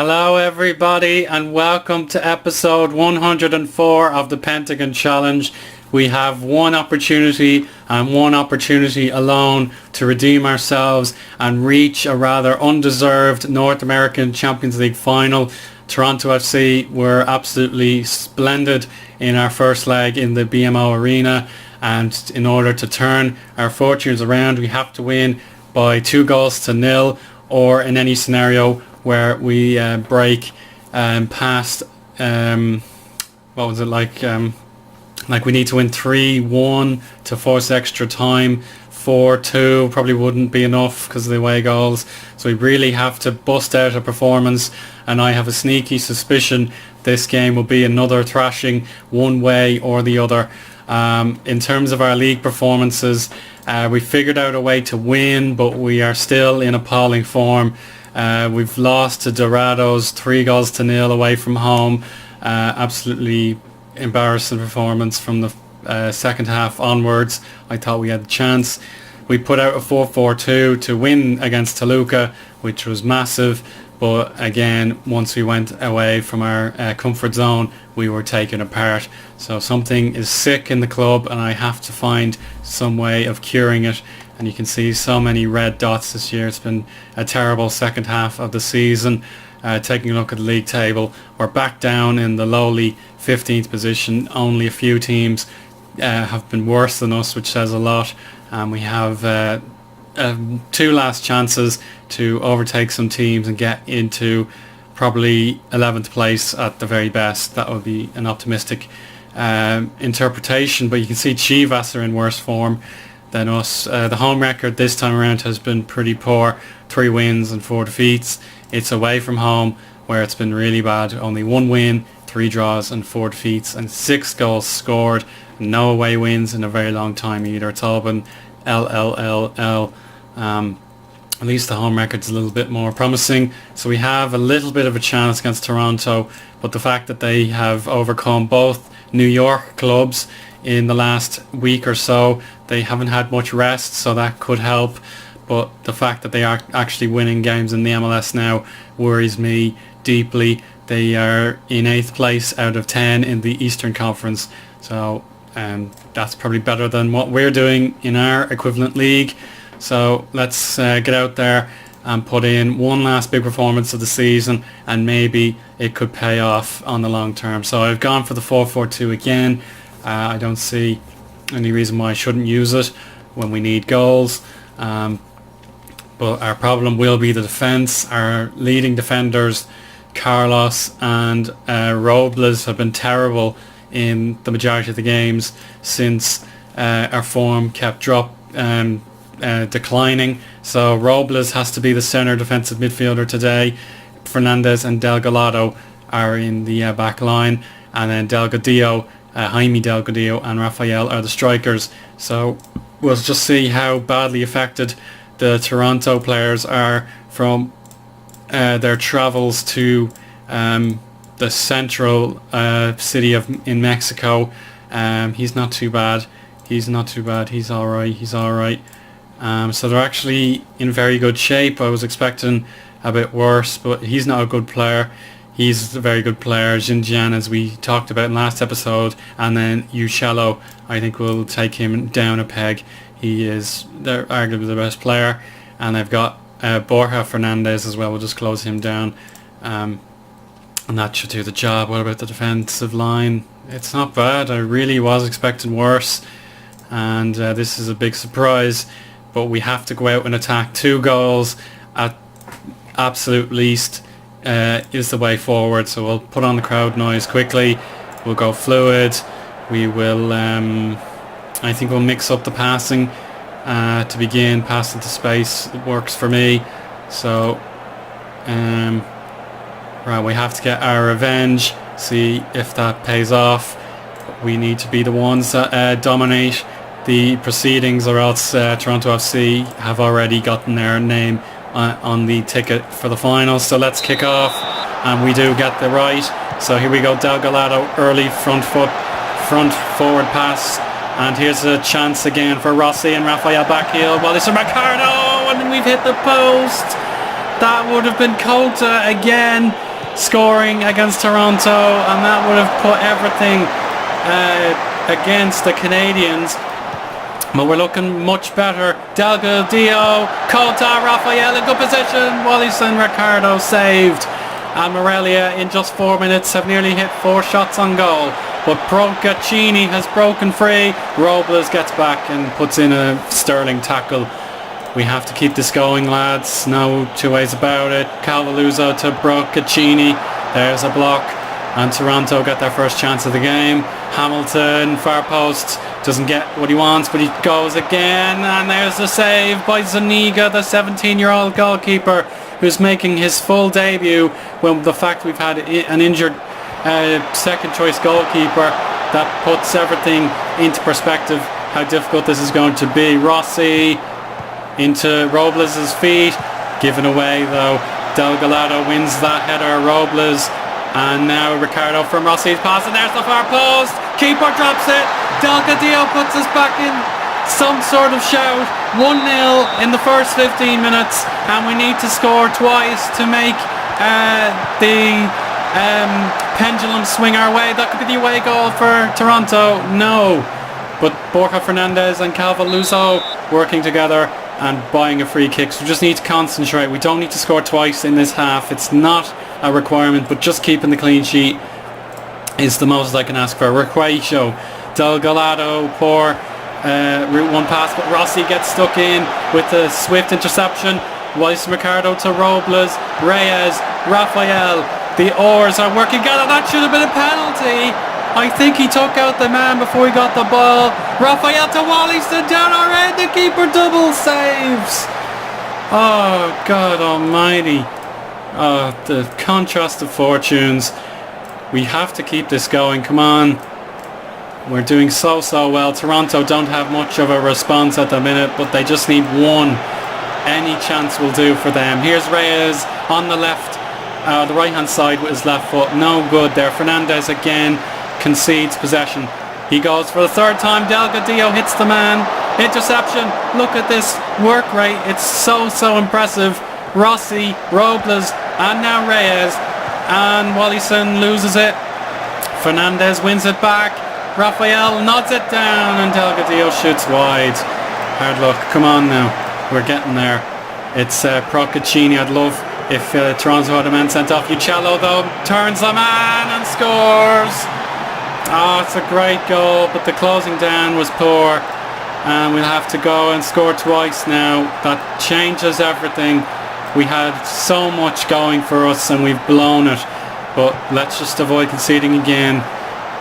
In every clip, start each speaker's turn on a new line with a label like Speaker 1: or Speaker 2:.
Speaker 1: Hello everybody and welcome to episode 104 of the Pentagon Challenge. We have one opportunity and one opportunity alone to redeem ourselves and reach a rather undeserved North American Champions League final. Toronto FC were absolutely splendid in our first leg in the BMO Arena, and in order to turn our fortunes around we have to win by 2-0, or in any scenario where we break past what was it like we need to win 3-1 to force extra time. 4-2 probably wouldn't be enough because of the away goals, so we really have to bust out a performance, and I have a sneaky suspicion this game will be another thrashing one way or the other. In terms of our league performances, we figured out a way to win, but we are still in appalling form. We've lost to Dorados 3-0 away from home. Absolutely embarrassing performance from the second half onwards. I thought we had a chance. We put out a 4-4-2 to win against Toluca, which was massive, but again, once we went away from our comfort zone, we were taken apart. So something is sick in the club and I have to find some way of curing it. And you can see so many red dots this year. It's been a terrible second half of the season. Taking a look at the league table, we're back down in the lowly 15th position. Only a few teams have been worse than us, which says a lot. We have 2 last chances to overtake some teams and get into probably 11th place at the very best. That would be an optimistic interpretation, but you can see Chivas are in worse form than us. The home record this time around has been pretty poor. 3 wins and 4 defeats. It's away from home where it's been really bad. Only 1 win, 3 draws and 4 defeats, and 6 goals scored. No away wins in a very long time either. It's all been LLLL. At least the home record's a little bit more promising. So we have a little bit of a chance against Toronto, but the fact that they have overcome both New York clubs in the last week or so, they haven't had much rest, so that could help. But the fact that they are actually winning games in the MLS now worries me deeply. They are in 8th place out of 10 in the Eastern Conference, so that's probably better than what we're doing in our equivalent league. So let's get out there and put in one last big performance of the season, and maybe it could pay off on the long term. So I've gone for the 4-4-2 again. I don't see any reason why I shouldn't use it when we need goals. But our problem will be the defence. Our leading defenders, Carlos and Robles, have been terrible in the majority of the games since our form kept declining. So Robles has to be the centre defensive midfielder today. Fernandez and Delgado are in the back line, and then Jaime Delgadillo and Rafael are the strikers. So we'll just see how badly affected the Toronto players are from their travels to the central city in Mexico. He's not too bad. He's alright. So they're actually in very good shape. I was expecting a bit worse, but he's not a good player. He's a very good player. Xinjiang, as we talked about in last episode, and then Uccello, I think we'll take him down a peg. They're arguably the best player, and they've got Borja Fernandez as well. We'll just close him down, and that should do the job. What about the defensive line? It's not bad. I really was expecting worse, and this is a big surprise, but we have to go out and attack. 2 goals at absolute least is the way forward. So we'll put on the crowd noise quickly. We'll go fluid. We will I think we'll mix up the passing to begin. Pass into space, it works for me. So right, we have to get our revenge, see if that pays off. We need to be the ones that dominate the proceedings, or else Toronto FC have already gotten their name on the ticket for the final. So let's kick off, and we do get the right. So here we go, Delgado, early front forward pass, and here's a chance again for Rossi and Rafael backheel. Well, it's a Ricardo, and then we've hit the post. That would have been Colta again. scoring against Toronto, and that would have put everything against the Canadians. But we're looking much better. Delgadillo, Cota, Rafael in good position. Wallison, Ricardo saved. And Morelia in just 4 minutes have nearly hit 4 shots on goal. But Procaccini has broken free. Robles gets back and puts in a sterling tackle. We have to keep this going, lads. No two ways about it. Calvaluso to Procaccini. There's a block. And Toronto got their first chance of the game. Hamilton, far post, doesn't get what he wants, but he goes again. And there's a save by Zuniga, the 17-year-old goalkeeper, who's making his full debut. When the fact we've had an injured second choice goalkeeper, that puts everything into perspective, how difficult this is going to be. Rossi into Robles' feet, given away though. Delgado wins that header. Robles. And now Ricardo from Rossi's pass, and there's the far post. Keeper drops it. Delgadillo puts us back in some sort of shout. 1-0 in the first 15 minutes, and we need to score twice to make the pendulum swing our way. That could be the away goal for Toronto. No. But Borja Fernandez and Calvaluso working together and buying a free kick. So we just need to concentrate. We don't need to score twice in this half. It's not a requirement, but just keeping the clean sheet is the most I can ask for. Requacio, Delgado, poor route one pass, but Rossi gets stuck in with a swift interception. Weiss Ricardo to Robles, Reyes, Rafael. The oars are working together. That should have been a penalty. I think he took out the man before he got the ball. Rafael to Wallison, down our end. The keeper double saves. Oh God Almighty. The contrast of fortunes. We have to keep this going. Come on. We're doing so well. Toronto don't have much of a response at the minute, but they just need one. Any chance will do for them. Here's Reyes on the left, the right hand side with his left foot. No good there. Fernandez again concedes possession. He goes for the third time. Delgadillo hits the man. Interception. Look at this work rate. It's so impressive. Rossi, Robles, and now Reyes. And Wallison loses it. Fernandez wins it back. Rafael nods it down, and Delgadillo shoots wide. Hard luck. Come on now. We're getting there. It's Procaccini. I'd love if Toronto had a man sent off. Uccello though turns the man and scores. Oh, it's a great goal, but the closing down was poor, and we'll have to go and score twice now. That changes everything. We had so much going for us and we've blown it, but let's just avoid conceding again.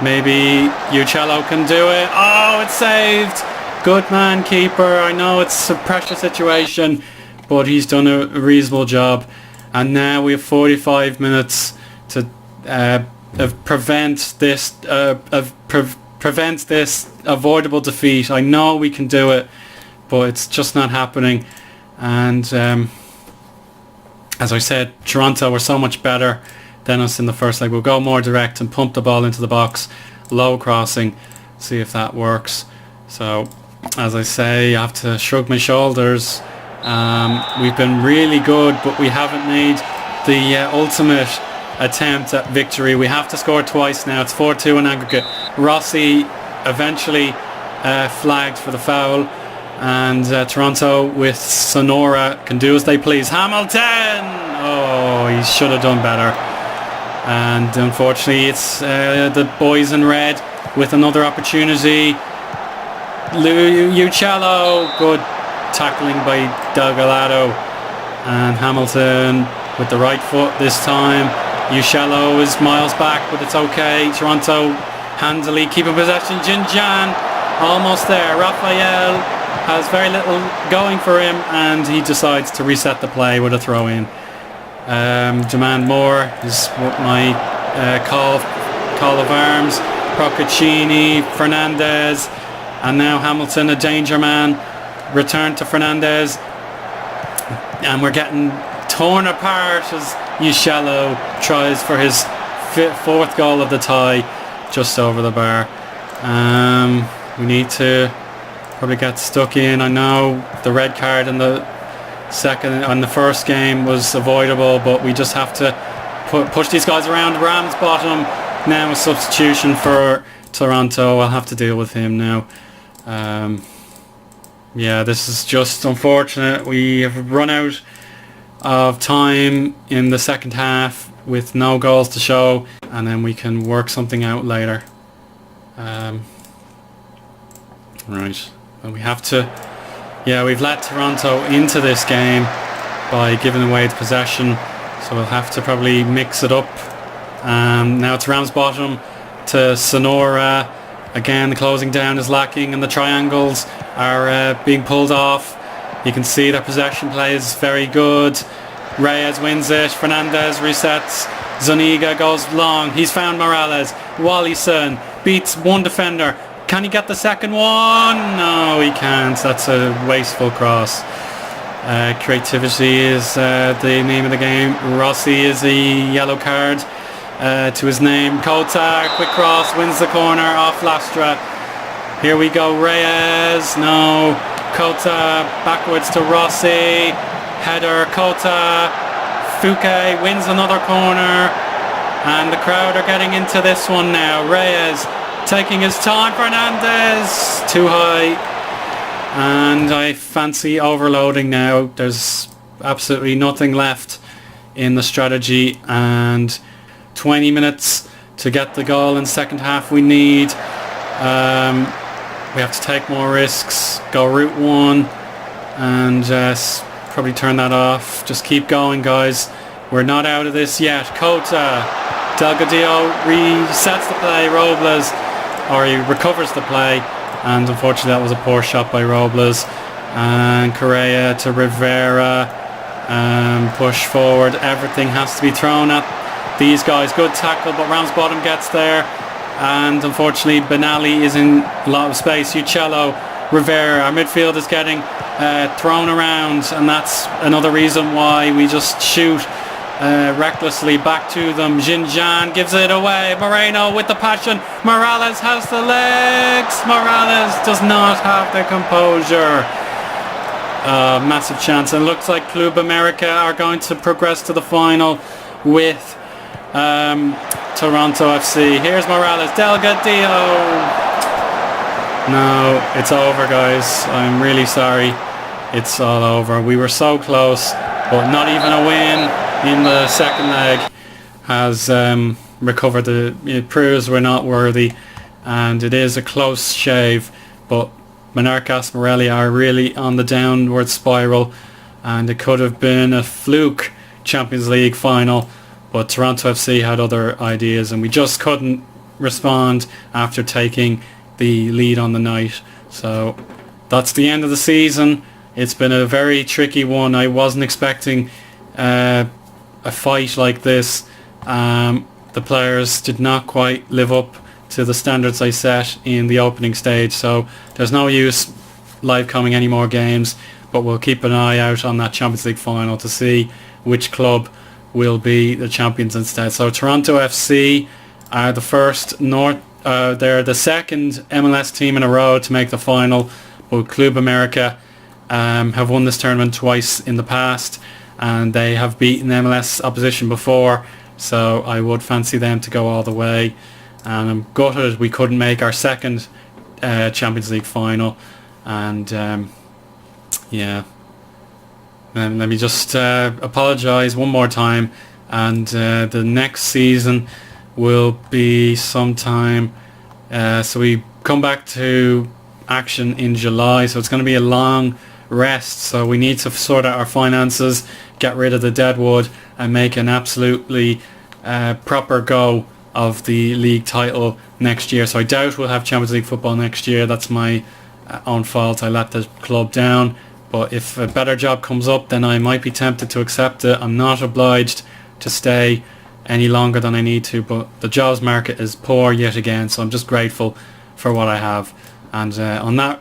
Speaker 1: Maybe Uccello can do it. Oh, it's saved. Good man, keeper. I know it's a pressure situation, but he's done a reasonable job. And now we have 45 minutes to prevent this avoidable defeat. I know we can do it, but it's just not happening. And as I said, Toronto were so much better than us in the first leg. We'll go more direct and pump the ball into the box, low crossing, see if that works. So, as I say, I have to shrug my shoulders. We've been really good, but we haven't made the ultimate attempt at victory. We have to score twice now. It's 4-2 in aggregate. Rossi eventually flagged for the foul, and Toronto with Sonora can do as they please. Hamilton! Oh, he should have done better. And unfortunately it's the boys in red with another opportunity. Uccello, good tackling by Delgado, and Hamilton with the right foot this time. Uccello is miles back, but it's okay. Toronto handily keeping possession. Jinjan almost there. Rafael has very little going for him, and he decides to reset the play with a throw in. Demand more is what my call of arms. Procaccini, Fernandez, and now Hamilton, a danger man. Return to Fernandez, and we're getting torn apart as Uccello tries for his fourth goal of the tie, just over the bar. We need to probably get stuck in. I know the red card in the first game was avoidable, but we just have to push these guys around. Ramsbottom now a substitution for Toronto. I'll have to deal with him now. Yeah, this is just unfortunate. We have run out of time in the second half with no goals to show, and then we can work something out later. Right, well, we have to... Yeah, we've let Toronto into this game by giving away the possession, so we'll have to probably mix it up. Now it's Ramsbottom to Sonora. Again, the closing down is lacking and the triangles are being pulled off. You can see their possession play is very good. Reyes wins it. Fernandez resets. Zuniga goes long. He's found Morales. Wallison beats one defender. Can he get the second one? No, he can't. That's a wasteful cross. Creativity is the name of the game. Rossi is a yellow card to his name. Kota, quick cross, wins the corner off Lastra. Here we go, Reyes. No. Kota backwards to Rossi. Header, Kota. Fouquet wins another corner. And the crowd are getting into this one now. Reyes taking his time. Fernandez too high, and I fancy overloading now. There's absolutely nothing left in the strategy, and 20 minutes to get the goal in the second half we need. We have to take more risks, go route one, and probably turn that off. Just keep going, guys. We're not out of this yet. Kota, Delgadillo resets the play. Robles, or he recovers the play, and unfortunately that was a poor shot by Robles. And Correa to Rivera, push forward. Everything has to be thrown at these guys. Good tackle, but Ramsbottom gets there, and unfortunately Benali is in a lot of space. Uccello, Rivera, our midfield is getting thrown around, and that's another reason why we just shoot recklessly back to them. Xinjiang gives it away. Moreno with the passion. Morales has the legs. Morales does not have the composure. Massive chance. It looks like Club America are going to progress to the final with Toronto FC. Here's Morales. Delgadillo. No, it's over, guys. I'm really sorry. It's all over. We were so close, but not even a win in the second leg has recovered. It proves we're not worthy, and it is a close shave, but Monarcas Morelia are really on the downward spiral, and it could have been a fluke Champions League final, but Toronto FC had other ideas, and we just couldn't respond after taking the lead on the night. So that's the end of the season. It's been a very tricky one. I wasn't expecting a fight like this. The players did not quite live up to the standards I set in the opening stage, so there's no use live coming any more games, but we'll keep an eye out on that Champions League final to see which club will be the champions instead. So Toronto FC are the first they're the second MLS team in a row to make the final, but Club America have won this tournament twice in the past, and they have beaten MLS opposition before, so I would fancy them to go all the way. And I'm gutted we couldn't make our second Champions League final. And yeah, and let me just apologise one more time, and the next season will be sometime, so we come back to action in July, so it's going to be a long rest, so we need to sort out our finances, get rid of the deadwood, and make an absolutely proper go of the league title next year. So I doubt we'll have Champions League football next year. That's my own fault. I let the club down, but if a better job comes up, then I might be tempted to accept it. I'm not obliged to stay any longer than I need to, but the jobs market is poor yet again, so I'm just grateful for what I have. And on that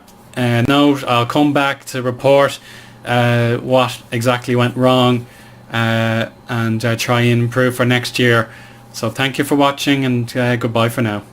Speaker 1: note, I'll come back to report what exactly went wrong and try and improve for next year. So thank you for watching, and goodbye for now.